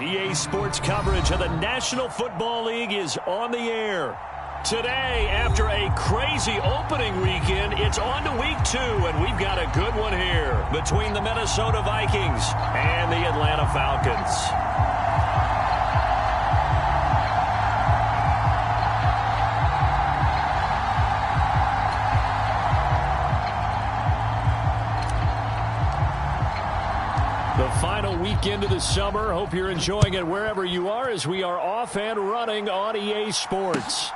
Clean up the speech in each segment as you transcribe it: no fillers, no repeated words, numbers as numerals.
EA Sports coverage of the National Football League is on the air. Today, after a crazy opening weekend, it's on to week 2, and we've got a good one here between the Minnesota Vikings and the Atlanta Falcons. The final weekend of the summer. Hope you're enjoying it wherever you are as we are off and running on EA Sports.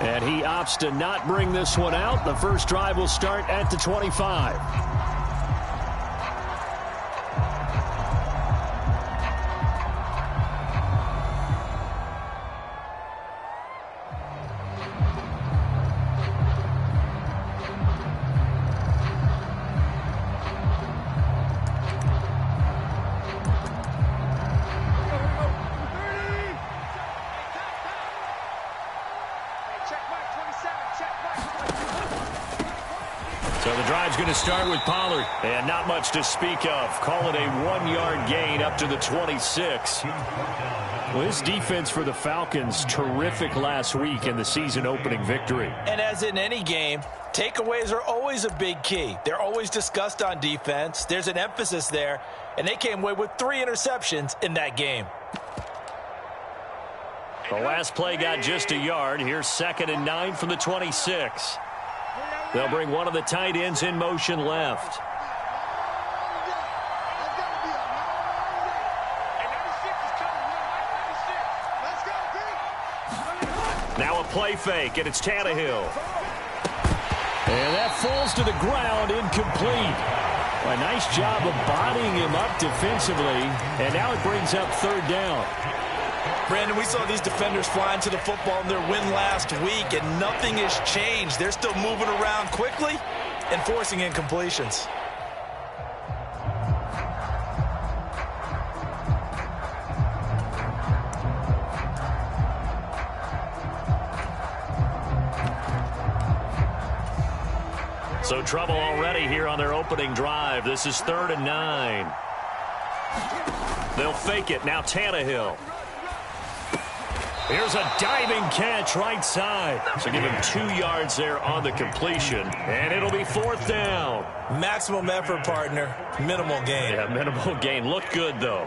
And he opts to not bring this one out. The first drive will start at the 25. So the drive's going to start with Pollard. And not much to speak of. Call it a 1-yard gain up to the 26. Well, this defense for the Falcons, terrific last week in the season-opening victory. And as in any game, takeaways are always a big key. They're always discussed on defense. There's an emphasis there. And they came away with 3 interceptions in that game. The last play got just a yard. Here's 2nd and 9 from the 26. They'll bring one of the tight ends in motion left. Now a play fake, and it's Tannehill. And that falls to the ground, incomplete. A nice job of bodying him up defensively, and now it brings up 3rd down. Brandon, we saw these defenders flying to the football in their win last week, and nothing has changed. They're still moving around quickly and forcing incompletions. So trouble already here on their opening drive. This is 3rd and 9. They'll fake it. Now Tannehill. Here's a diving catch right side. So give him 2 yards there on the completion. And it'll be 4th down. Maximum effort, partner. Minimal gain. Yeah, minimal gain. Looked good, though.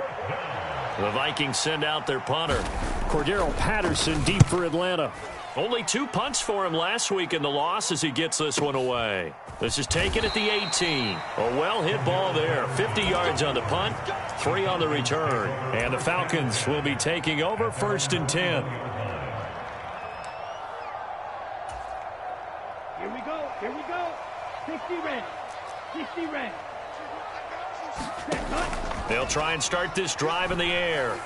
The Vikings send out their punter. Cordero Patterson deep for Atlanta. Only 2 punts for him last week in the loss as he gets this one away. This is taken at the 18. A well-hit ball there. 50 yards on the punt, 3 on the return. And the Falcons will be taking over 1st and 10. Here we go. Here we go. 60 ready. 60 ready. They'll try and start this drive in the air.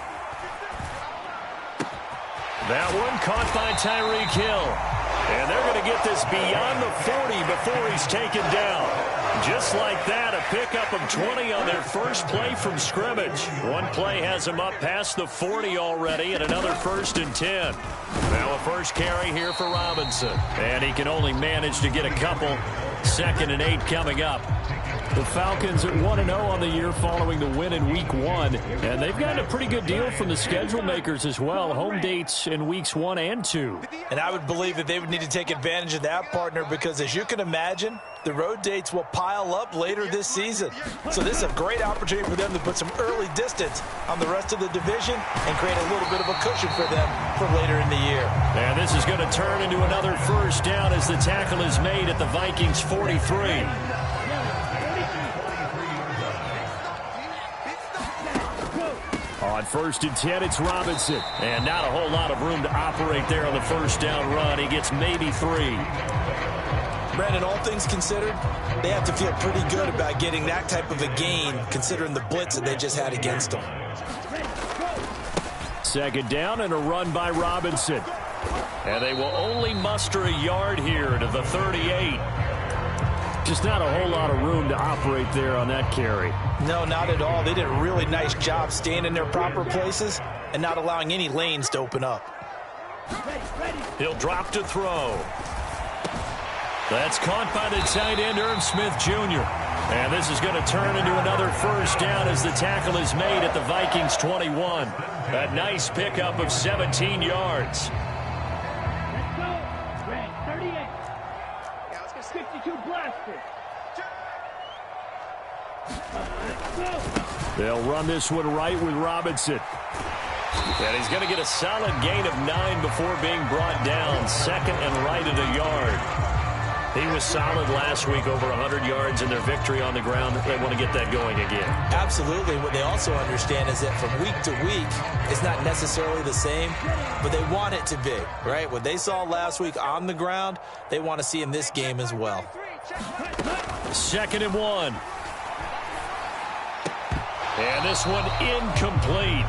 That one caught by Tyreek Hill. And they're going to get this beyond the 40 before he's taken down. Just like that, a pickup of 20 on their first play from scrimmage. One play has them up past the 40 already, and another 1st and 10. Now a first carry here for Robinson. And he can only manage to get a couple. 2nd and 8 coming up. The Falcons at 1-0 on the year following the win in Week 1. And they've gotten a pretty good deal from the schedule makers as well. Home dates in Weeks 1 and 2. And I would believe that they would need to take advantage of that, partner, because as you can imagine, the road dates will pile up later this season. So this is a great opportunity for them to put some early distance on the rest of the division and create a little bit of a cushion for them for later in the year. And this is going to turn into another 1st down as the tackle is made at the Vikings 43. On 1st and 10, it's Robinson. And not a whole lot of room to operate there on the 1st down run. He gets maybe 3. Brandon, all things considered, they have to feel pretty good about getting that type of a gain, considering the blitz that they just had against them. 2nd down and a run by Robinson. And they will only muster a yard here to the 38. Just not a whole lot of room to operate there on that carry. No, not at all. They did a really nice job staying in their proper places and not allowing any lanes to open up. He'll drop to throw. That's caught by the tight end, Irv Smith Jr. And this is going to turn into another first down as the tackle is made at the Vikings 21. A nice pickup of 17 yards. Let's go. Red 38. Yeah, let's get 52 blasted. Let's go. They'll run this one right with Robinson. And he's going to get a solid gain of 9 before being brought down. Second and right at a yard. He was solid last week, over 100 yards in their victory on the ground. They want to get that going again. Absolutely. What they also understand is that from week to week, it's not necessarily the same, but they want it to be, right? What they saw last week on the ground, they want to see in this game as well. 2nd and 1. And this one incomplete.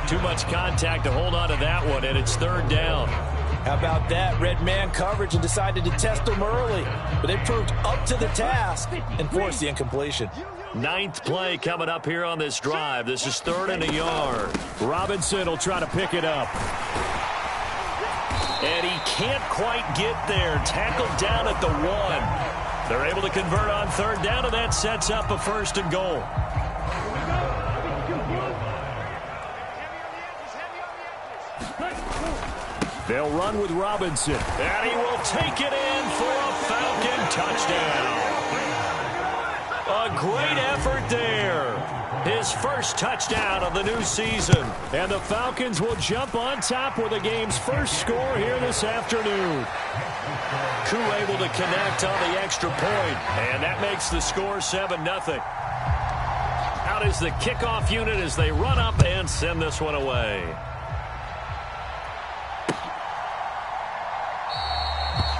Too much contact to hold on to that one, and it's 3rd down. How about that? Red man coverage and decided to test them early. But they proved up to the task and forced the incompletion. 9th play coming up here on this drive. This is 3rd and a yard. Robinson will try to pick it up. And he can't quite get there. Tackled down at the 1. They're able to convert on 3rd down, and that sets up a 1st and goal. They'll run with Robinson. And he will take it in for a Falcon touchdown. A great effort there. His first touchdown of the new season. And the Falcons will jump on top with the game's first score here this afternoon. Koo able to connect on the extra point. And that makes the score 7-0. Out is the kickoff unit as they run up and send this one away.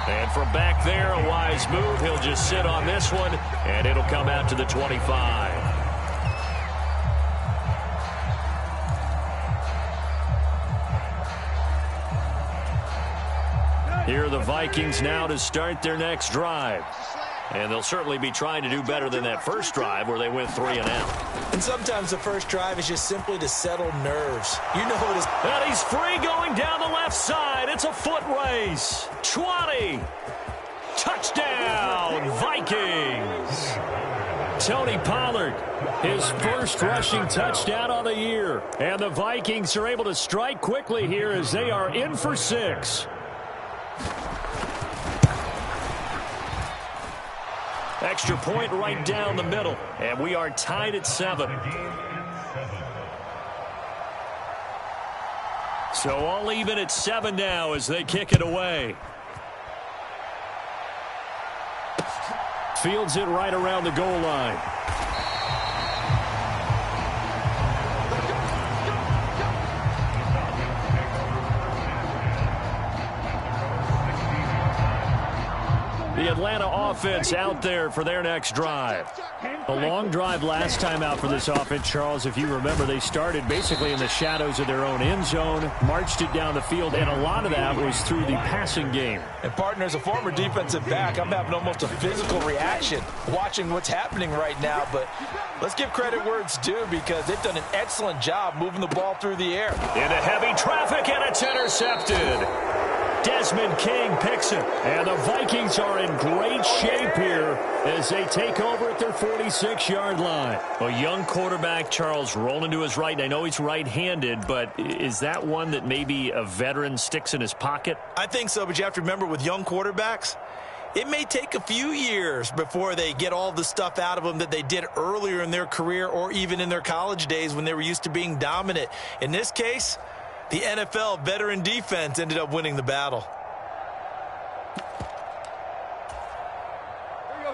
And from back there, a wise move. He'll just sit on this one, and it'll come out to the 25. Here are the Vikings now to start their next drive. And they'll certainly be trying to do better than that first drive where they went 3 and out. And sometimes the first drive is just simply to settle nerves. You know it is. And he's free going down the left side. It's a foot race. 20. Touchdown, Vikings. Tony Pollard, his first rushing touchdown of the year. And the Vikings are able to strike quickly here as they are in for 6. Extra point right down the middle. And we are tied at 7. So all even at 7 now as they kick it away. Fields it right around the goal line. The Atlanta offense out there for their next drive. A long drive last time out for this offense, Charles. If you remember, they started basically in the shadows of their own end zone, marched it down the field, and a lot of that was through the passing game. And, partner, as a former defensive back, I'm having almost a physical reaction watching what's happening right now. But let's give credit where it's due because they've done an excellent job moving the ball through the air. Into heavy traffic, and it's intercepted. Desmond King picks it, and the Vikings are in great shape here as they take over at their 46-yard line. A young quarterback, Charles, rolling to his right. I know he's right-handed, but is that one that maybe a veteran sticks in his pocket? I think so, but you have to remember with young quarterbacks, it may take a few years before they get all the stuff out of them that they did earlier in their career or even in their college days when they were used to being dominant. In this case, the NFL veteran defense ended up winning the battle.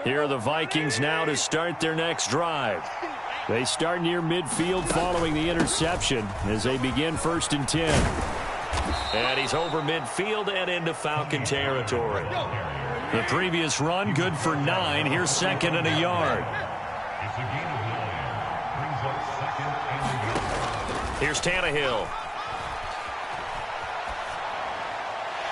Here are the Vikings now to start their next drive. They start near midfield following the interception as they begin 1st and 10. And he's over midfield and into Falcon territory. The previous run good for 9. Here's 2nd and a yard. Here's Tannehill.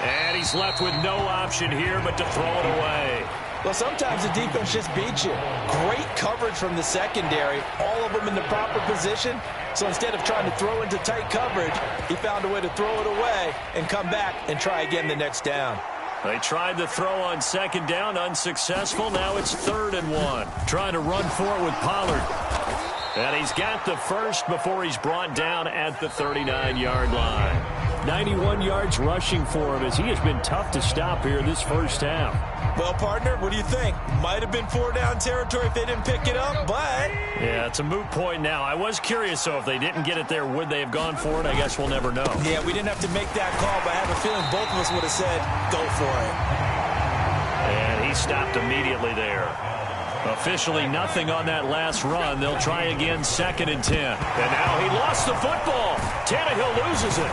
And he's left with no option here but to throw it away. Well, sometimes the defense just beats you. Great coverage from the secondary, all of them in the proper position. So instead of trying to throw into tight coverage, he found a way to throw it away and come back and try again the next down. They tried the throw on second down, unsuccessful. Now it's 3rd and 1. Trying to run for it with Pollard. And he's got the first before he's brought down at the 39-yard line. 91 yards rushing for him as he has been tough to stop here this first half. Well, partner, what do you think? Might have been 4-down territory if they didn't pick it up, but... Yeah, it's a moot point now. I was curious, so if they didn't get it there, would they have gone for it? I guess we'll never know. Yeah, we didn't have to make that call, but I have a feeling both of us would have said, go for it. And he stopped immediately there. Officially nothing on that last run. They'll try again, 2nd and 10. And now he lost the football. Tannehill loses it.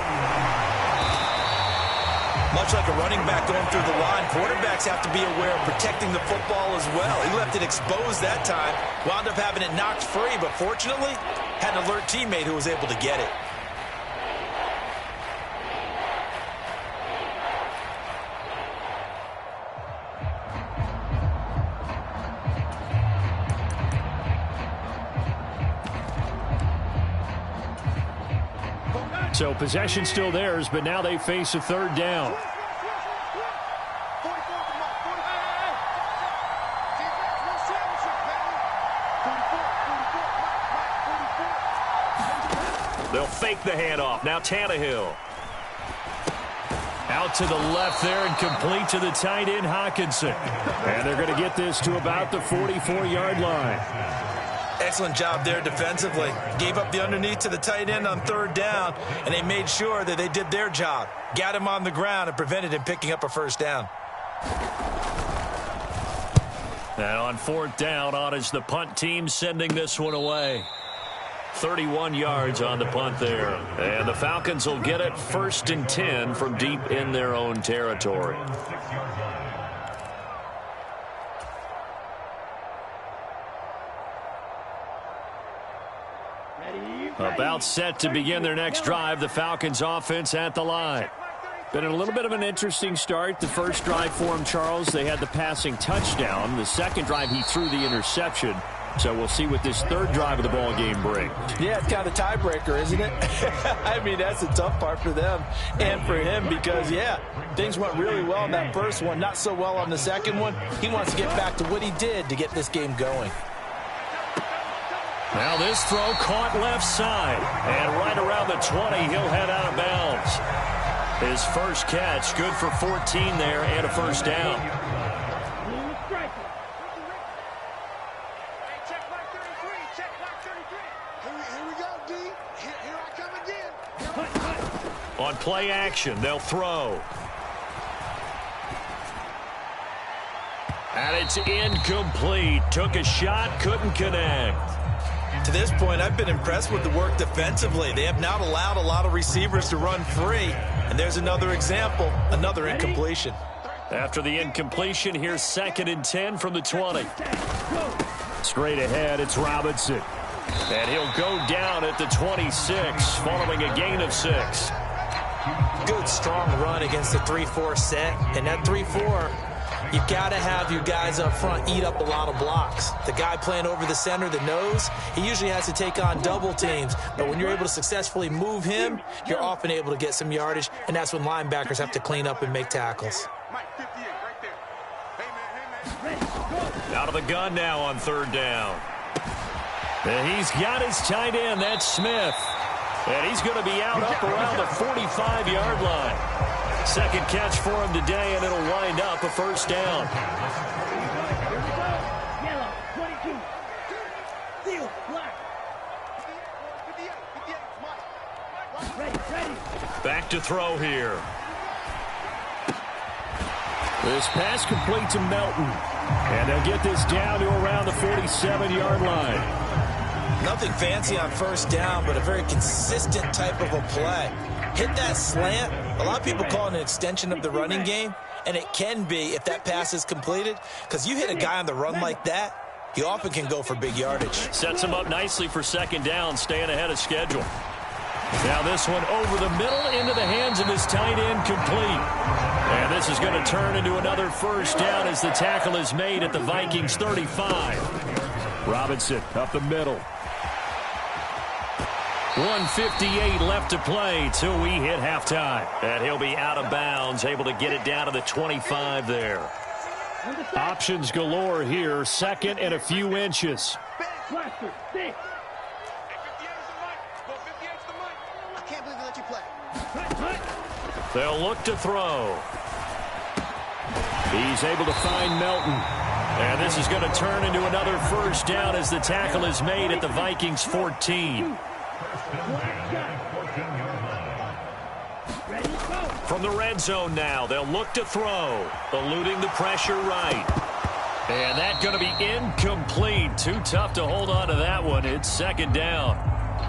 Much like a running back going through the line, quarterbacks have to be aware of protecting the football as well. He left it exposed that time, wound up having it knocked free, but fortunately, had an alert teammate who was able to get it. So possession still theirs, but now they face a 3rd down. They'll fake the handoff. Now Tannehill. Out to the left there and complete to the tight end, Hockenson. And they're going to get this to about the 44-yard line. Excellent job there defensively. Gave up the underneath to the tight end on 3rd down, and they made sure that they did their job. Got him on the ground and prevented him picking up a 1st down. Now on 4th down, on is the punt team sending this one away. 31 yards on the punt there. And the Falcons will get it 1st and 10 from deep in their own territory. About set to begin their next drive, the Falcons offense at the line. Been a little bit of an interesting start. The first drive for him, Charles, they had the passing touchdown. The second drive, he threw the interception. So we'll see what this 3rd drive of the ball game brings. Yeah, it's kind of a tiebreaker, isn't it? I mean, that's the tough part for them and for him because, yeah, things went really well in that first one, not so well on the second one. He wants to get back to what he did to get this game going. Now this throw caught left side. And right around the 20, he'll head out of bounds. His first catch, good for 14 there and a 1st down. On play action, they'll throw. And it's incomplete. Took a shot, couldn't connect. To this point, I've been impressed with the work defensively. They have not allowed a lot of receivers to run free. And there's another example, another incompletion. After the incompletion, here's 2nd and 10 from the 20. Straight ahead, it's Robinson. And he'll go down at the 26, following a gain of 6. Good, strong run against the 3-4 set. And that 3-4, you've got to have your guys up front eat up a lot of blocks. The guy playing over the center, the nose, he usually has to take on double teams. But when you're able to successfully move him, you're often able to get some yardage, and that's when linebackers have to clean up and make tackles. Out of the gun now on 3rd down. And he's got his tight end, that's Smith. And he's going to be out up around the 45-yard line. Second catch for him today, and it'll wind up a 1st down. Yellow, 22. Seal, black. Ready. Back to throw here. This pass complete to Melton. And they'll get this down to around the 47-yard line. Nothing fancy on 1st down, but a very consistent type of a play. Hit that slant. A lot of people call it an extension of the running game, and it can be if that pass is completed, because you hit a guy on the run like that, he often can go for big yardage. Sets him up nicely for 2nd down, staying ahead of schedule. Now this one over the middle into the hands of his tight end, complete. And this is going to turn into another 1st down as the tackle is made at the Vikings 35. Robinson up the middle. 1:58 left to play till we hit halftime. And he'll be out of bounds, able to get it down to the 25 there. Options galore here. Second and a few inches. Blaster, stick. I can't believe they let you play. They'll look to throw. He's able to find Melton. And this is going to turn into another first down as the tackle is made at the Vikings 14. From the red zone now, they'll look to throw. Eluding the pressure right. And that's going to be incomplete. Too tough to hold on to that one. It's second down.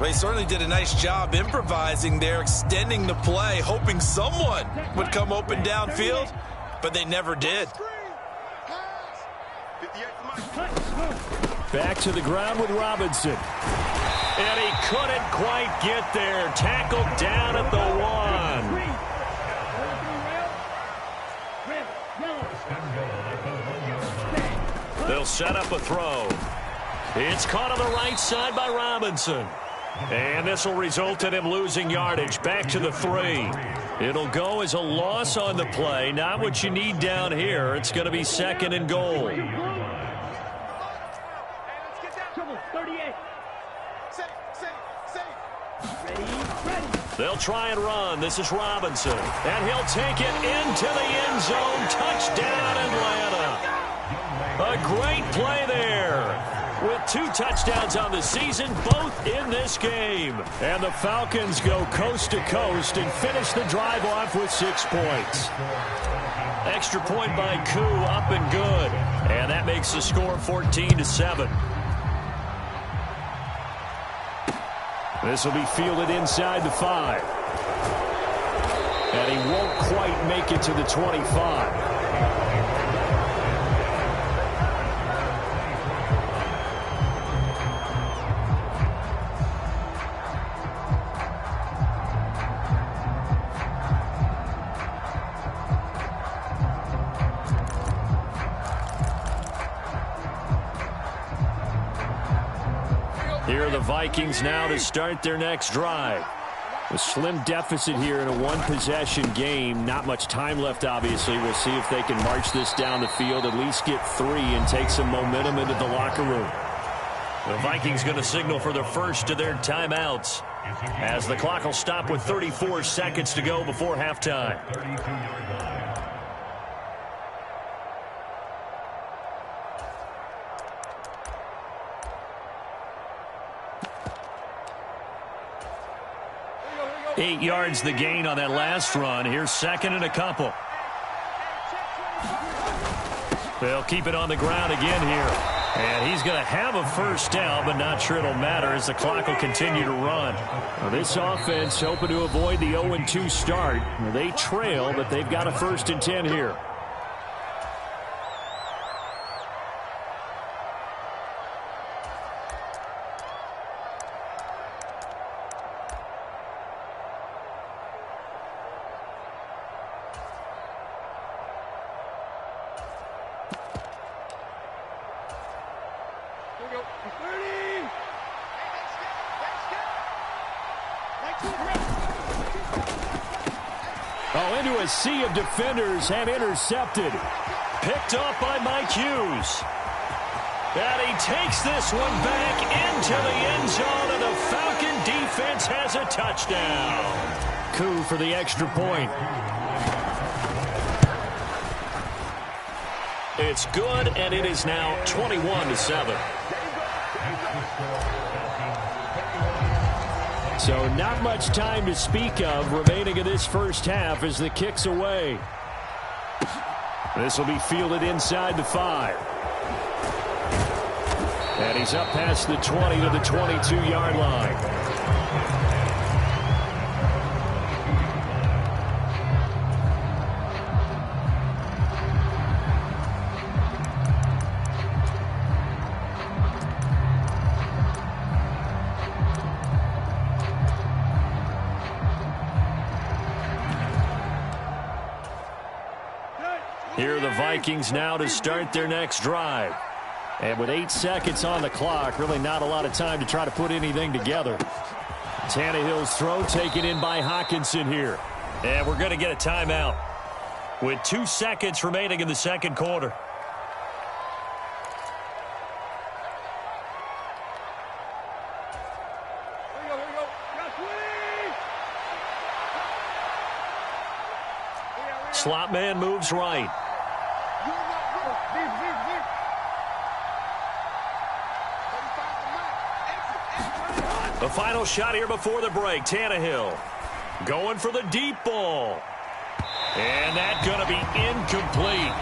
Well, he certainly did a nice job improvising there, extending the play, hoping someone would come open downfield, but they never did. Back to the ground with Robinson. And he couldn't quite get there. Tackled down at the 1. They'll set up a throw. It's caught on the right side by Robinson. And this will result in him losing yardage. Back to the 3. It'll go as a loss on the play. Not what you need down here. It's going to be second and goal. They'll try and run. This is Robinson. And he'll take it into the end zone. Touchdown, Atlanta. A great play there. With 2 touchdowns on the season, both in this game. And the Falcons go coast to coast and finish the drive off with 6 points. Extra point by Koo, up and good. And that makes the score 14-7. This will be fielded inside the 5. And he won't quite make it to the 25. Here are the Vikings now to start their next drive. A slim deficit here in a one-possession game. Not much time left, obviously. We'll see if they can march this down the field, at least get 3 and take some momentum into the locker room. The Vikings going to signal for the first of their timeouts as the clock will stop with 34 seconds to go before halftime. Eight yards the gain on that last run. Here's second and a couple. They'll keep it on the ground again here. And he's going to have a first down, but not sure it'll matter as the clock will continue to run. Now, this offense hoping to avoid the 0-2 start. They trail, but they've got a 1st and 10 here. Into a sea of defenders and intercepted. Picked off by Mike Hughes. And he takes this one back into the end zone, and the Falcon defense has a touchdown. Koo for the extra point. It's good, and it is now 21-7. So not much time to speak of remaining in this first half as the kick's away. This will be fielded inside the 5. And he's up past the 20 to the 22-yard line. Here are the Vikings now to start their next drive. And with 8 seconds on the clock, really not a lot of time to try to put anything together. Tannehill's throw taken in by Hawkinson here. And we're going to get a timeout with 2 seconds remaining in the second quarter. Slot man moves right. The final shot here before the break. Tannehill going for the deep ball. And that's going to be incomplete.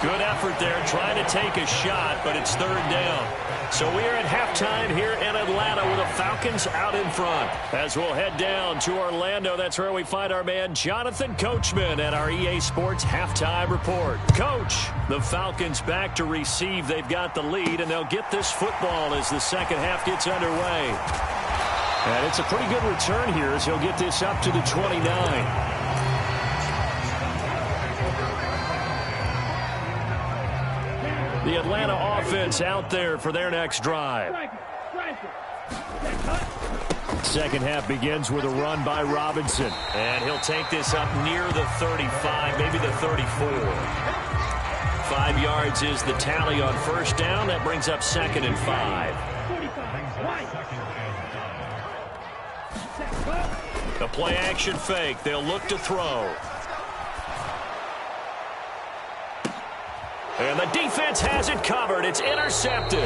Good effort there trying to take a shot, but it's third down. So we are at halftime here in Atlanta with the Falcons out in front. As we'll head down to Orlando, that's where we find our man Jonathan Coachman at our EA Sports Halftime Report. Coach, the Falcons back to receive. They've got the lead, and they'll get this football as the second half gets underway. And it's a pretty good return here as he'll get this up to the 29. The Atlanta offense out there for their next drive. Second half begins with a run by Robinson. And he'll take this up near the 35, maybe the 34. 5 yards is the tally on first down. That brings up 2nd and 5. The play action fake. They'll look to throw. And the defense has it covered. It's intercepted.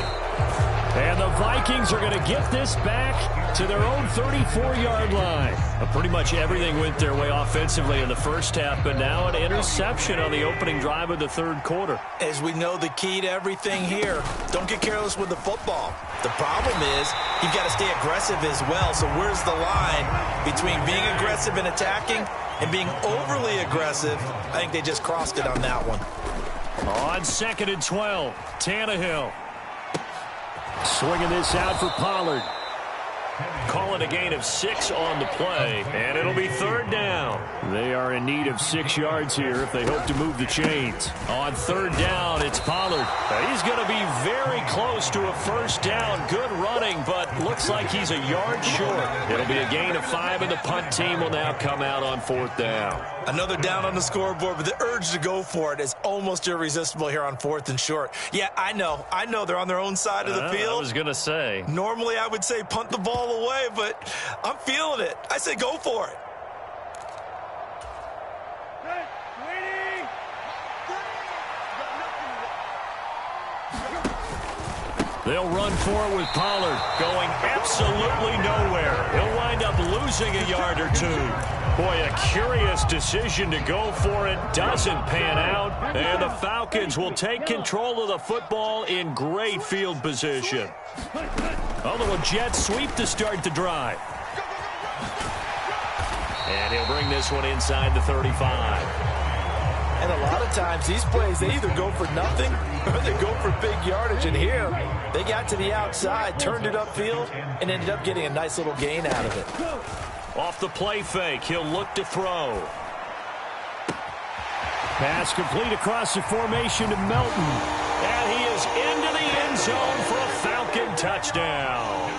And the Vikings are going to get this back to their own 34-yard line. Pretty much everything went their way offensively in the first half, but now an interception on the opening drive of the third quarter. As we know, the key to everything here, don't get careless with the football. The problem is you've got to stay aggressive as well. So where's the line between being aggressive and attacking and being overly aggressive? I think they just crossed it on that one. On 2nd and 12, Tannehill. Swinging this out for Pollard. Calling a gain of 6 on the play, and it'll be third down. They are in need of 6 yards here if they hope to move the chains. On third down, it's Pollard. He's going to be very close to a first down. Good running, but looks like he's a yard short. It'll be a gain of 5, and the punt team will now come out on 4th down. Another down on the scoreboard, but the urge to go for it is almost irresistible here on 4th and short. Yeah, I know they're on their own side of the field. I was going to say. Normally I would say punt the ball away, but I'm feeling it. I say go for it. They'll run for it with Pollard going absolutely nowhere. He'll wind up losing a yard or 2. Boy, a curious decision to go for it. Doesn't pan out. And the Falcons will take control of the football in great field position. A little jet sweep to start the drive. And he'll bring this one inside the 35. And a lot of times these plays, they either go for nothing or they go for big yardage. And here, they got to the outside, turned it upfield, and ended up getting a nice little gain out of it. Off the play fake, he'll look to throw. Pass complete across the formation to Melton. And he is into the end zone for a Falcon touchdown.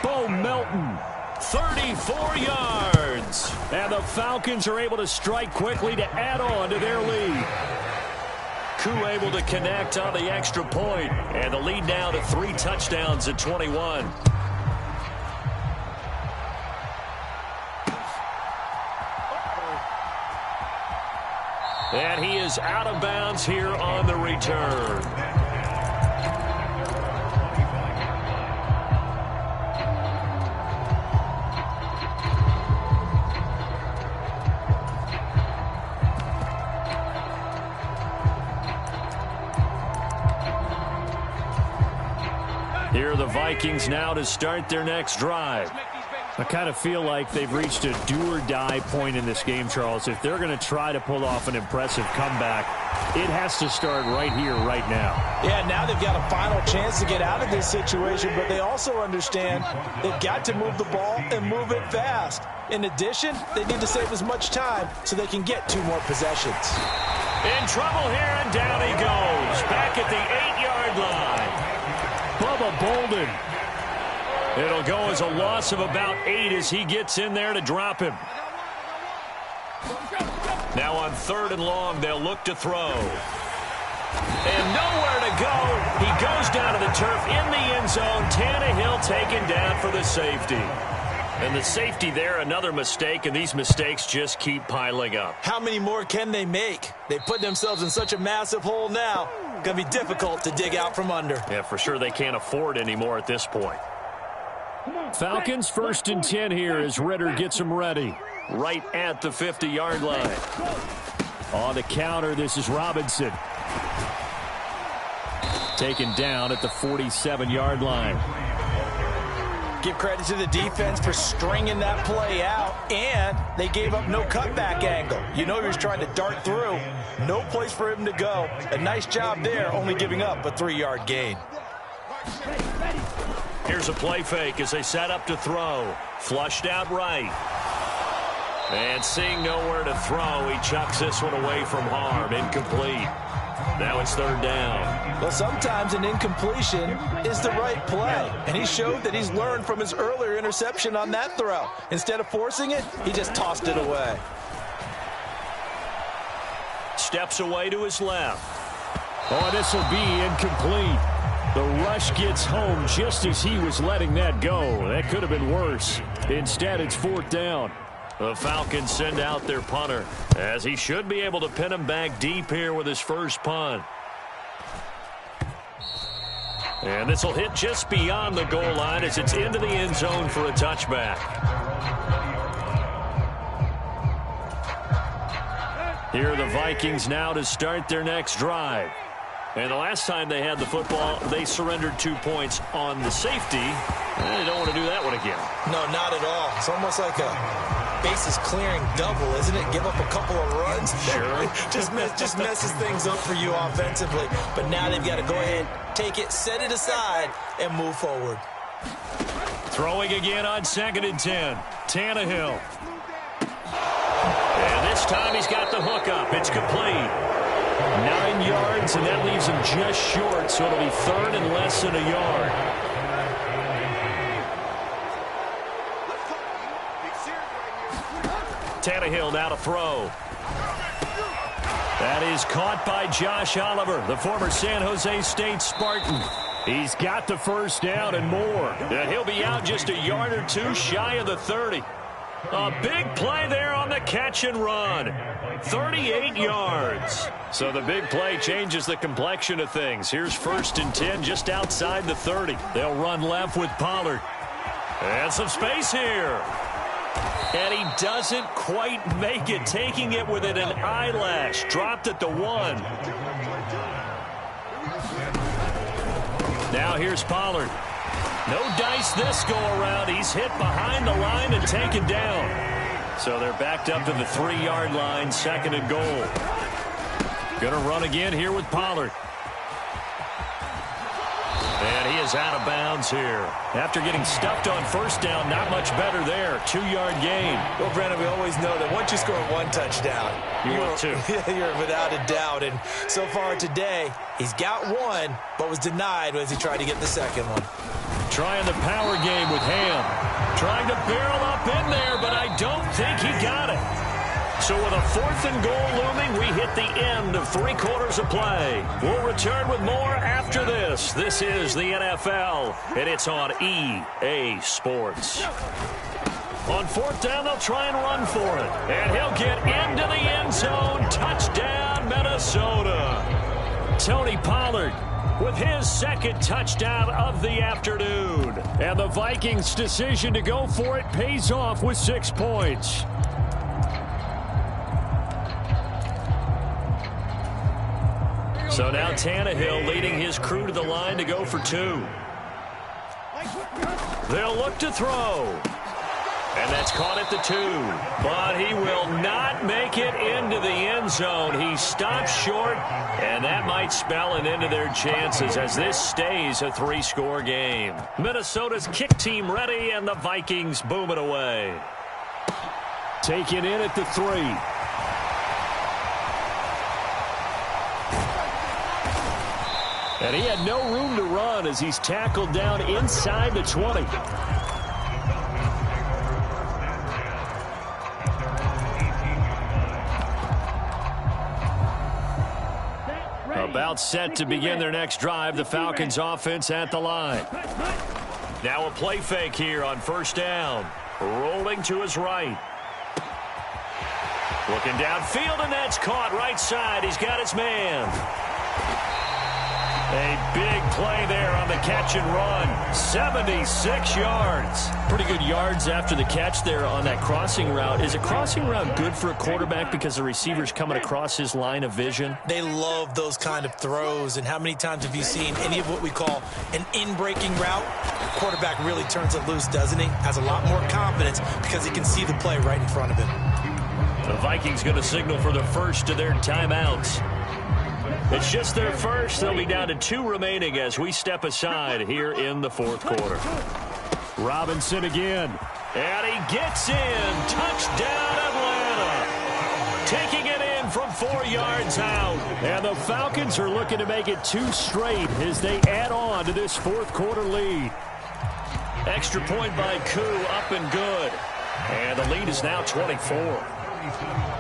Bo Melton, 34 yards. And the Falcons are able to strike quickly to add on to their lead. Koo able to connect on the extra point. And the lead now to 3 touchdowns at 21. And he is out of bounds here on the return. Here are the Vikings now to start their next drive. I kind of feel like they've reached a do-or-die point in this game, Charles. If they're going to try to pull off an impressive comeback, it has to start right here, right now. Yeah, now they've got a final chance to get out of this situation, but they also understand they've got to move the ball and move it fast. In addition, they need to save as much time so they can get 2 more possessions. In trouble here, and down he goes. Back at the 8-yard line. Bubba Bolden. It'll go as a loss of about 8 as he gets in there to drop him. Now on 3rd and long, they'll look to throw. And nowhere to go. He goes down to the turf in the end zone. Tannehill taken down for the safety. And the safety there, another mistake, and these mistakes just keep piling up. How many more can they make? They put themselves in such a massive hole now. Going to be difficult to dig out from under. Yeah, for sure they can't afford anymore at this point. Falcons 1st and 10 here as Ritter gets them ready. Right at the 50-yard line. On the counter, this is Robinson. Taken down at the 47-yard line. Give credit to the defense for stringing that play out, and they gave up no cutback angle. You know he was trying to dart through. No place for him to go. A nice job there, only giving up a 3-yard gain. Here's a play fake as they set up to throw. Flushed out right. And seeing nowhere to throw, he chucks this one away from harm. Incomplete. Now it's 3rd down. Well, sometimes an incompletion is the right play. And he showed that he's learned from his earlier interception on that throw. Instead of forcing it, he just tossed it away. Steps away to his left. Oh, this will be incomplete. The rush gets home just as he was letting that go. That could have been worse. Instead, it's 4th down. The Falcons send out their punter, as he should be able to pin him back deep here with his first punt. And this will hit just beyond the goal line as it's into the end zone for a touchback. Here are the Vikings now to start their next drive. And the last time they had the football, they surrendered 2 points on the safety. And they don't want to do that one again. No, not at all. It's almost like a bases clearing double, isn't it? Give up a couple of runs. Sure. just messes things up for you offensively. But now they've got to go ahead, take it, set it aside, and move forward. Throwing again on 2nd and 10. Tannehill. And this time he's got the hook up. It's complete. 9 yards, and that leaves him just short, so it'll be 3rd and less than a yard. Tannehill now to throw. That is caught by Josh Oliver, the former San Jose State Spartan. He's got the first down and more. And he'll be out just a yard or two shy of the 30. A big play there on the catch and run. 38 yards. So the big play changes the complexion of things. Here's 1st and 10 just outside the 30. They'll run left with Pollard. And some space here. And he doesn't quite make it, taking it within an eyelash. Dropped at the 1. Now here's Pollard. No dice this go around. He's hit behind the line and taken down. So they're backed up to the 3-yard line, 2nd and goal. Gonna run again here with Pollard. And he is out of bounds here. After getting stuffed on 1st down, not much better there. 2-yard gain. Well, Brandon, we always know that once you score 1 touchdown, you're without a doubt. And so far today, he's got 1, but was denied as he tried to get the 2nd one. Trying the power game with Ham. Trying to barrel up in there, but I don't think he got it. So with a 4th and goal looming, we hit the end of 3 quarters of play. We'll return with more after this. This is the NFL, and it's on EA Sports. On 4th down, they'll try and run for it. And he'll get into the end zone. Touchdown, Minnesota. Tony Pollard with his 2nd touchdown of the afternoon. And the Vikings' decision to go for it pays off with 6 points. So now Tannehill leading his crew to the line to go for 2. They'll look to throw. And that's caught at the 2. But he will not make it into the end zone. He stops short, and that might spell an end to their chances as this stays a 3-score game. Minnesota's kick team ready, and the Vikings boom it away. Taken in at the 3. And he had no room to run as he's tackled down inside the 20. About set to begin their next drive. The Falcons offense at the line. Now a play fake here on first down. Rolling to his right. Looking downfield, and that's caught right side. He's got his man. A big play there on the catch and run. 76 yards. Pretty good yards after the catch there on that crossing route. Is a crossing route good for a quarterback because the receiver's coming across his line of vision? They love those kind of throws. And how many times have you seen any of what we call an in-breaking route? The quarterback really turns it loose, doesn't he? Has a lot more confidence because he can see the play right in front of him. The Vikings going to signal for the first of their timeouts. It's just their first. They'll be down to 2 remaining as we step aside here in the fourth quarter. Robinson again. And he gets in. Touchdown, Atlanta. Taking it in from 4 yards out. And the Falcons are looking to make it 2 straight as they add on to this fourth quarter lead. Extra point by Koo, up and good. And the lead is now 24.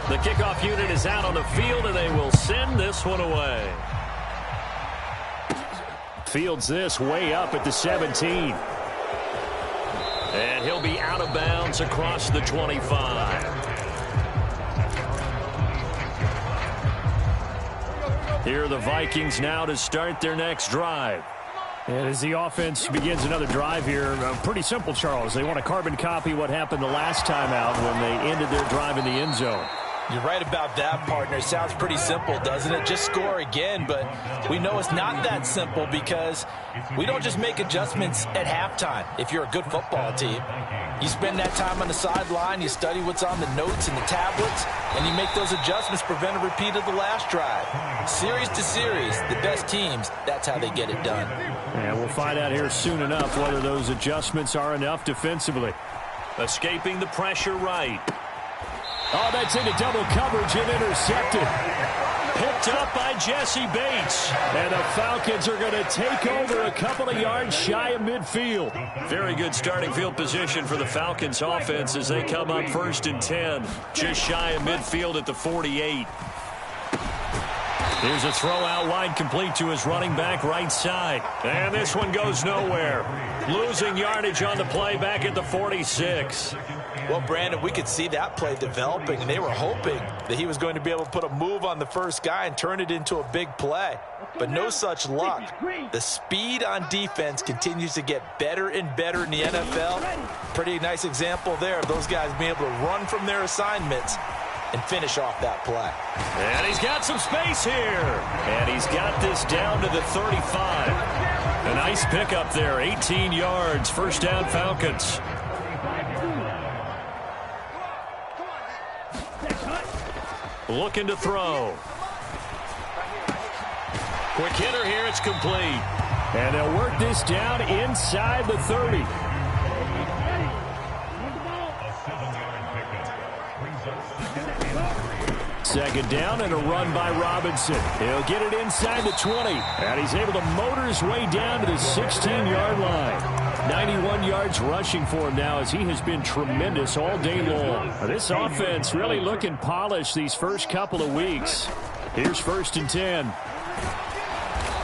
The kickoff unit is out on the field, and they will send this one away. Fields this way up at the 17. And he'll be out of bounds across the 25. Here are the Vikings now to start their next drive. And as the offense begins another drive here, pretty simple, Charles. They want to carbon copy what happened the last time out when they ended their drive in the end zone. You're right about that, partner. It sounds pretty simple, doesn't it? Just score again, but we know it's not that simple because we don't just make adjustments at halftime. If you're a good football team, you spend that time on the sideline, you study what's on the notes and the tablets, and you make those adjustments, prevent a repeat of the last drive. Series to series, the best teams, that's how they get it done. And we'll find out here soon enough whether those adjustments are enough defensively. Escaping the pressure right. Oh, that's into double coverage and intercepted. Picked up by Jesse Bates. And the Falcons are going to take over a couple of yards shy of midfield. Very good starting field position for the Falcons offense as they come up 1st and 10. Just shy of midfield at the 48. Here's a throw out wide, complete to his running back right side. And this one goes nowhere. Losing yardage on the play back at the 46. Well, Brandon, we could see that play developing, and they were hoping that he was going to be able to put a move on the first guy and turn it into a big play. But no such luck. The speed on defense continues to get better and better in the NFL. Pretty nice example there of those guys being able to run from their assignments and finish off that play. And he's got some space here. And he's got this down to the 35. A nice pickup there, 18 yards, first down Falcons. Looking to throw. Quick hitter here, it's complete. And they'll work this down inside the 30. Second down and a run by Robinson. He'll get it inside the 20. And he's able to motor his way down to the 16-yard line. 91 yards rushing for him now as he has been tremendous all day long. This offense really looking polished these first couple of weeks. Here's 1st and 10.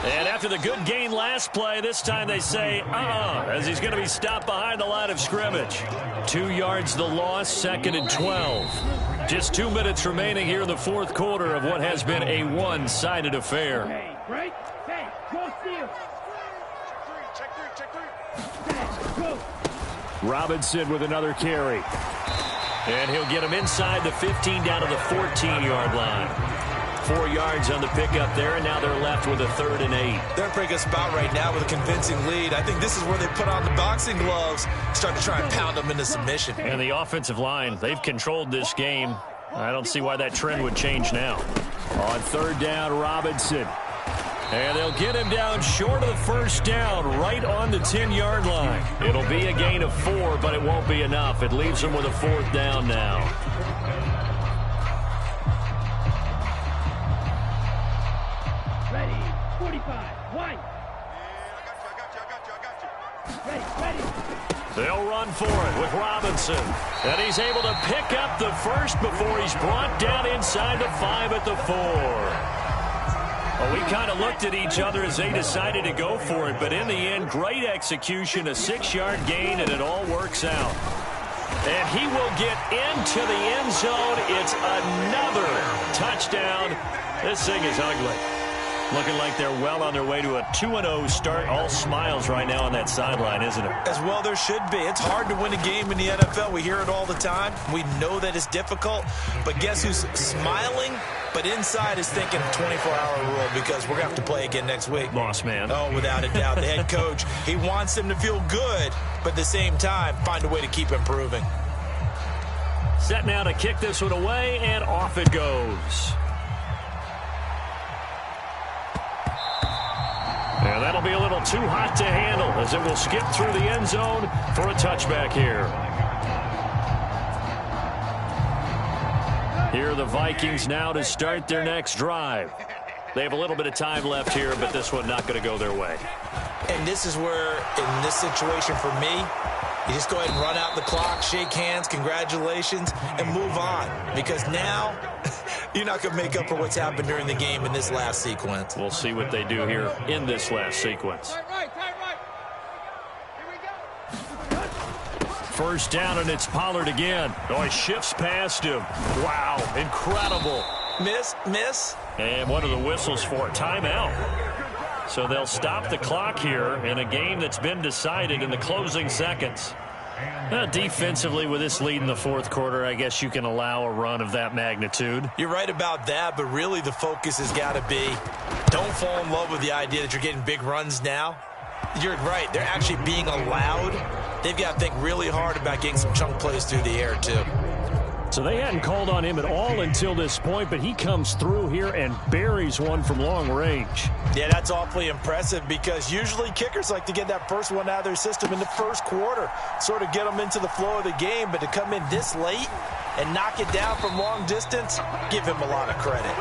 And after the good gain last play, this time they say, as he's going to be stopped behind the line of scrimmage. 2 yards the loss, 2nd and 12. Just 2 minutes remaining here in the fourth quarter of what has been a one-sided affair. Right? Hey, go steal. Robinson with another carry. And he'll get him inside the 15 down to the 14-yard line. 4 yards on the pickup there, and now they're left with a 3rd and 8. They're in a pretty good spot right now with a convincing lead. I think this is where they put on the boxing gloves, start to try and pound them into submission. And the offensive line, they've controlled this game. I don't see why that trend would change now. On 3rd down, Robinson. And they'll get him down short of the first down, right on the 10-yard line. It'll be a gain of 4, but it won't be enough. It leaves them with a 4th down now. Ready, 45, white. They'll run for it with Robinson. And he's able to pick up the first before he's brought down inside the 5 at the 4. Well, we kind of looked at each other as they decided to go for it. But in the end, great execution, a 6-yard gain, and it all works out. And he will get into the end zone. It's another touchdown. This thing is ugly. Looking like they're well on their way to a 2-0 start. All smiles right now on that sideline, isn't it? As well there should be. It's hard to win a game in the NFL. We hear it all the time. We know that it's difficult. But guess who's smiling? But inside is thinking 24-hour rule because we're going to have to play again next week. Boss man. Oh, without a doubt. The head coach, he wants them to feel good, but at the same time, find a way to keep improving. Set now to kick this one away, and off it goes. And that'll be a little too hot to handle as it will skip through the end zone for a touchback here. Here are the Vikings now to start their next drive. They have a little bit of time left here, but this one not going to go their way. And this is where, in this situation for me, you just go ahead and run out the clock, shake hands, congratulations, and move on. Because now, you're not going to make up for what's happened during the game in this last sequence. We'll see what they do here in this last sequence. Right. Here we go. First down, and it's Pollard again. Oh, he shifts past him. Wow, incredible. Miss. And what are the whistles for? Timeout. So they'll stop the clock here in a game that's been decided in the closing seconds. Defensively, with this lead in the fourth quarter, I guess you can allow a run of that magnitude. You're right about that, but really the focus has got to be don't fall in love with the idea that you're getting big runs now. You're right. They're actually being allowed. They've got to think really hard about getting some chunk plays through the air, too. So they hadn't called on him at all until this point, but he comes through here and buries one from long range. Yeah, that's awfully impressive because usually kickers like to get that first one out of their system in the first quarter, sort of get them into the flow of the game, but to come in this late and knock it down from long distance, give him a lot of credit.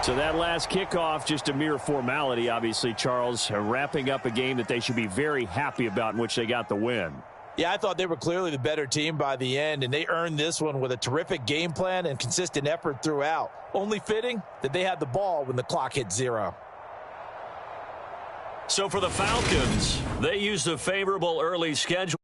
So that last kickoff, just a mere formality, obviously, Charles, wrapping up a game that they should be very happy about in which they got the win. Yeah, I thought they were clearly the better team by the end, and they earned this one with a terrific game plan and consistent effort throughout. Only fitting that they had the ball when the clock hit 0. So for the Falcons, they used a favorable early schedule.